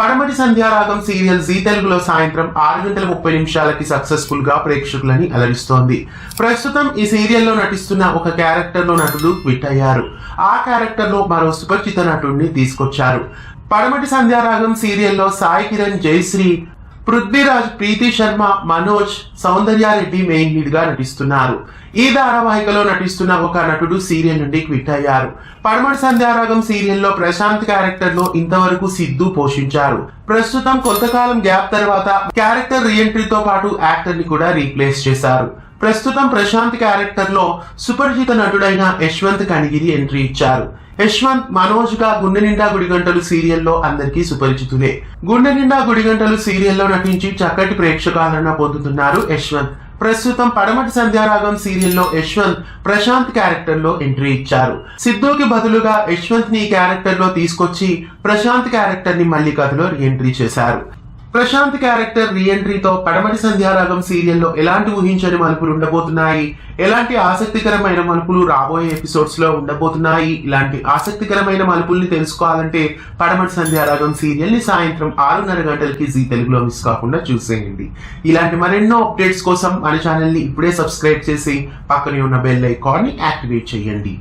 పడమటి Sandhyaragam serial G తెలుగులో సాయంత్రం 6:30 సక్సెస్ఫుల్ గా ప్రేక్షకులని అలరిస్తోంది. ప్రస్తుతం ఈ సీరియల్లో నటిస్తున్న ఒక క్యారెక్టర్ లో నటుడు క్విట్ అయ్యారు. ఆ క్యారెక్టర్ లో మరో సుపరిచిత నటుడిని తీసుకొచ్చారు. పడమటి సంధ్యారాగం సీరియల్లో సాయి కిరణ్, జయశ్రీ, పృథ్వీరాజ్, ప్రీతి శర్మ, మనోజ్, సౌందర్యారెడ్డి మెయిన్ లీడ్ గా నటిస్తున్నారు. ఈ ధారావాహికలో నటిస్తున్న ఒక నటుడు సీరియల్ నుండి క్విట్ అయ్యారు. పడమటి సంధ్యారాగం సీరియల్లో ప్రశాంత్ క్యారెక్టర్ లో ఇంతవరకు సిద్ధు పోషించారు. ప్రస్తుతం కొంతకాలం గ్యాప్ తర్వాత క్యారెక్టర్ రీఎంట్రీతో పాటు యాక్టర్ ని కూడా రీప్లేస్ చేశారు. ప్రస్తుతం ప్రశాంత్ క్యారెక్టర్ లో సుపరిచిత నటుడైన యశ్వంత్ కనిగిరి ఎంట్రీ ఇచ్చారు. యశ్వంత్ మనోజ్ గా గుండె నిండా గుడిగంటలు సీరియల్లో అందరికీ సుపరిచితులే. గుండె నిండా గుడిగంటలు సీరియల్లో నటించి చక్కటి ప్రేక్షకాదరణ పొందుతున్నారు యశ్వంత్. ప్రస్తుతం పడమటి సంధ్యారాగం సీరియల్లో యశ్వంత్ ప్రశాంత్ క్యారెక్టర్ లో ఎంట్రీ ఇచ్చారు. సిద్ధుకి బదులుగా యశ్వంత్ ని క్యారెక్టర్ లో తీసుకొచ్చి ప్రశాంత్ క్యారెక్టర్ ని మళ్ళీ కథలో రీఎంట్రీ చేశారు. ప్రశాంత్ క్యారెక్టర్ రీఎంట్రీతో పడమటి సంధ్యారాగం సీరియల్లో ఎలాంటి ఊహించని మలుపులు ఉండబోతున్నాయి, ఎలాంటి ఆసక్తికరమైన మలుపులు రాబోయే ఎపిసోడ్స్ లో ఉండబోతున్నాయి. ఇలాంటి ఆసక్తికరమైన మలుపుల్ని తెలుసుకోవాలంటే పడమటి సంధ్యారాగం సీరియల్ ని సాయంత్రం 6:30 జీ తెలుగులో మిస్ కాకుండా చూసేయండి. ఇలాంటి మరెన్నో అప్డేట్స్ కోసం మన ఛానల్ ని ఇప్పుడే సబ్స్క్రైబ్ చేసి పక్కనే ఉన్న బెల్ ఐకాన్ ని యాక్టివేట్ చేయండి.